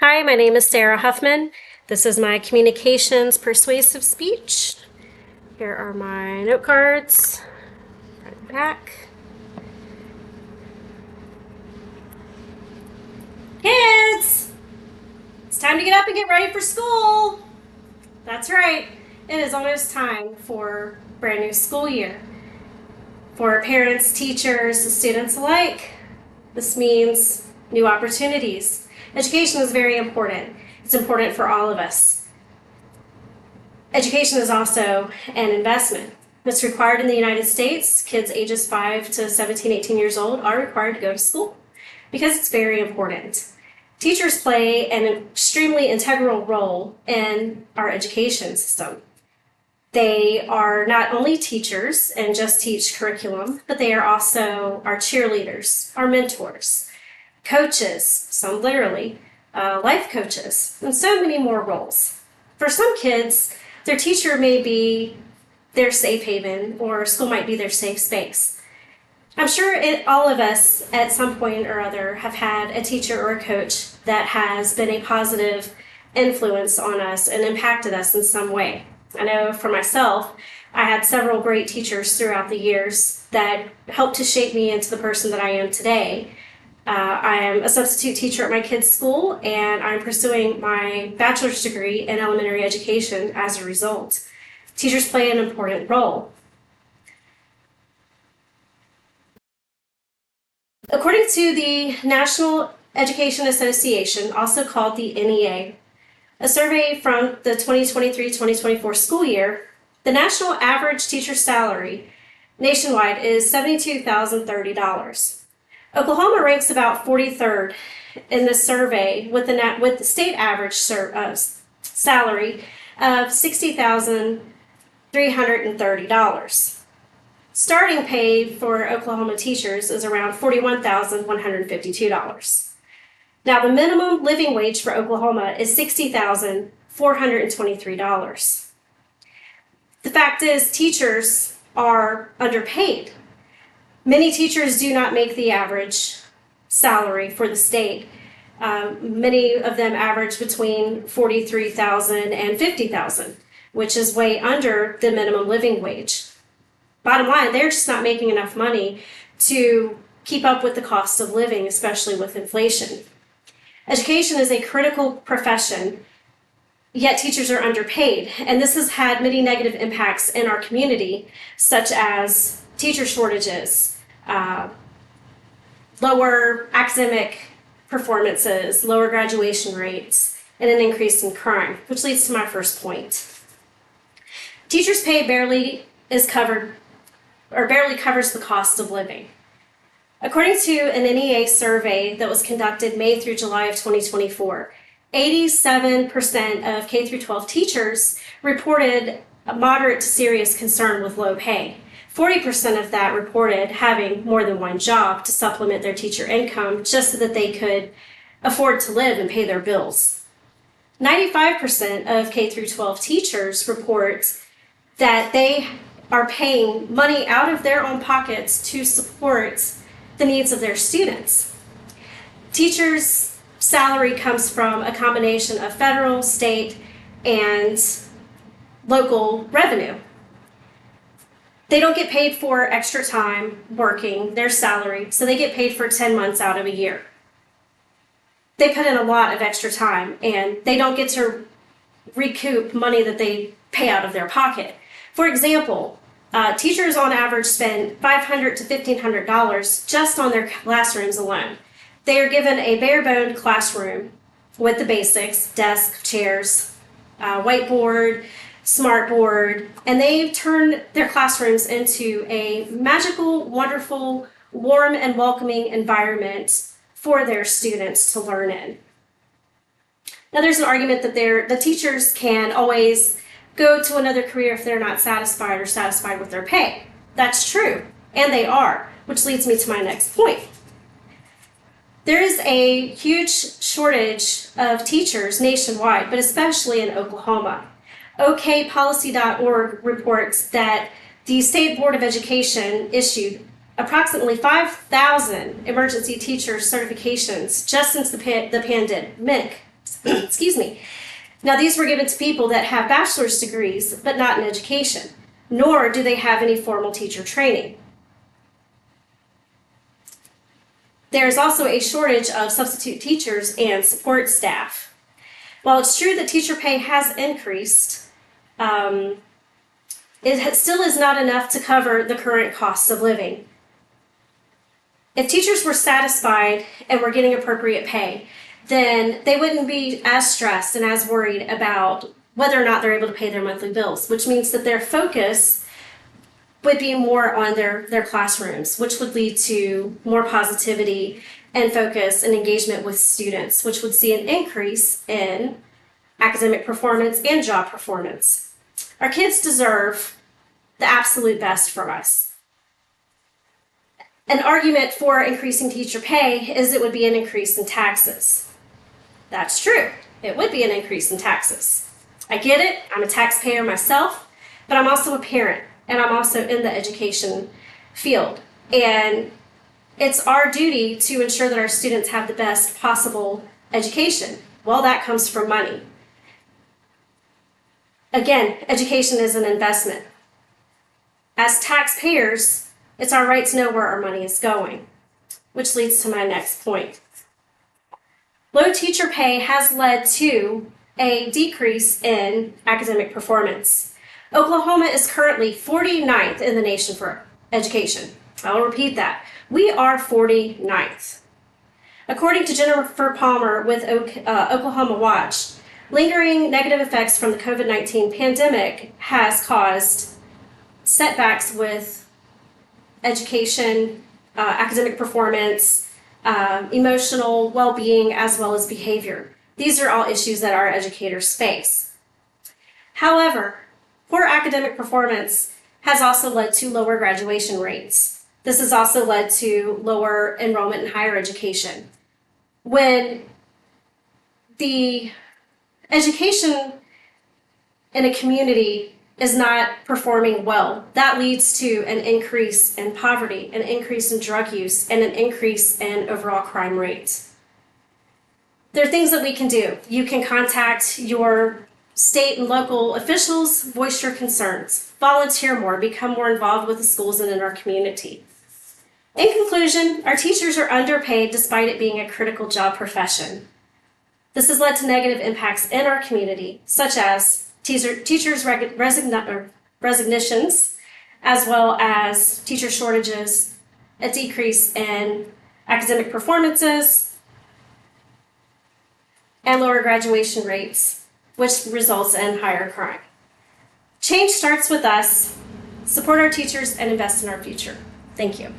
Hi, my name is Sarah Huffman. This is my communications persuasive speech. Here are my note cards, front and back. Kids, it's time to get up and get ready for school. That's right, it is almost time for brand new school year. For parents, teachers, students alike, this means new opportunities. Education is very important. It's important for all of us. Education is also an investment. It's required in the United States. Kids ages 5 to 17, 18 years old are required to go to school because it's very important. Teachers play an extremely integral role in our education system. They are not only teachers and just teach curriculum, but they are also our cheerleaders, our mentors, coaches, some literally, life coaches, and so many more roles. For some kids, their teacher may be their safe haven, or school might be their safe space. I'm sure all of us at some point or other have had a teacher or a coach that has been a positive influence on us and impacted us in some way. I know for myself, I had several great teachers throughout the years that helped to shape me into the person that I am today. I am a substitute teacher at my kids' school, and I'm pursuing my bachelor's degree in elementary education as a result. Teachers play an important role. According to the National Education Association, also called the NEA, a survey from the 2023-2024 school year, the national average teacher salary nationwide is $72,030. Oklahoma ranks about 43rd in this survey with the state average salary of $60,330. Starting pay for Oklahoma teachers is around $41,152. Now, the minimum living wage for Oklahoma is $60,423. The fact is, teachers are underpaid. Many teachers do not make the average salary for the state. Many of them average between $43,000 and $50,000, which is way under the minimum living wage. Bottom line, they're just not making enough money to keep up with the cost of living, especially with inflation. Education is a critical profession, yet teachers are underpaid, and this has had many negative impacts in our community, such as teacher shortages, lower academic performances, lower graduation rates, and an increase in crime, which leads to my first point. Teachers' pay barely covers the cost of living. According to an NEA survey that was conducted May through July of 2024, 87% of K through 12 teachers reported a moderate to serious concern with low pay. 40% of that reported having more than one job to supplement their teacher income just so that they could afford to live and pay their bills. 95% of K through 12 teachers report that they are paying money out of their own pockets to support the needs of their students. Teachers' salary comes from a combination of federal, state, and local revenue. They don't get paid for extra time working their salary, so they get paid for 10 months out of a year. They put in a lot of extra time, and they don't get to recoup money that they pay out of their pocket. For example, teachers on average spend $500 to $1,500 just on their classrooms alone. They are given a bare-boned classroom with the basics, desk, chairs, whiteboard, smartboard, and they turn their classrooms into a magical, wonderful, warm, and welcoming environment for their students to learn in. Now, there's an argument that the teachers can always go to another career if they're not satisfied or satisfied with their pay. That's true, and they are, which leads me to my next point. There is a huge shortage of teachers nationwide, but especially in Oklahoma. okpolicy.org reports that the State Board of Education issued approximately 5,000 emergency teacher certifications just since the pandemic Excuse me. Now, these were given to people that have bachelor's degrees, but not in education, nor do they have any formal teacher training. There is also a shortage of substitute teachers and support staff. While it's true that teacher pay has increased, it still is not enough to cover the current costs of living. If teachers were satisfied and were getting appropriate pay, then they wouldn't be as stressed and as worried about whether or not they're able to pay their monthly bills, which means that their focus would be more on their classrooms, which would lead to more positivity and focus and engagement with students, which would see an increase in academic performance and job performance. Our kids deserve the absolute best from us. An argument for increasing teacher pay is it would be an increase in taxes. That's true. It would be an increase in taxes. I get it. I'm a taxpayer myself, but I'm also a parent, and I'm also in the education field. And it's our duty to ensure that our students have the best possible education. Well, that comes from money. Again, education is an investment. As taxpayers, it's our right to know where our money is going, which leads to my next point. Low teacher pay has led to a decrease in academic performance. Oklahoma is currently 49th in the nation for education. I'll repeat that. We are 49th. According to Jennifer Palmer with Oklahoma Watch, lingering negative effects from the COVID-19 pandemic has caused setbacks with education, academic performance, emotional well-being, as well as behavior. These are all issues that our educators face. However, poor academic performance has also led to lower graduation rates. This has also led to lower enrollment in higher education. When the education in a community is not performing well, that leads to an increase in poverty, an increase in drug use, and an increase in overall crime rates. There are things that we can do. You can contact your state and local officials, voice your concerns, volunteer more, become more involved with the schools and in our community. In conclusion, our teachers are underpaid despite it being a critical job profession. This has led to negative impacts in our community, such as teachers' resignations, as well as teacher shortages, a decrease in academic performances, and lower graduation rates, which results in higher crime. Change starts with us. Support our teachers and invest in our future. Thank you.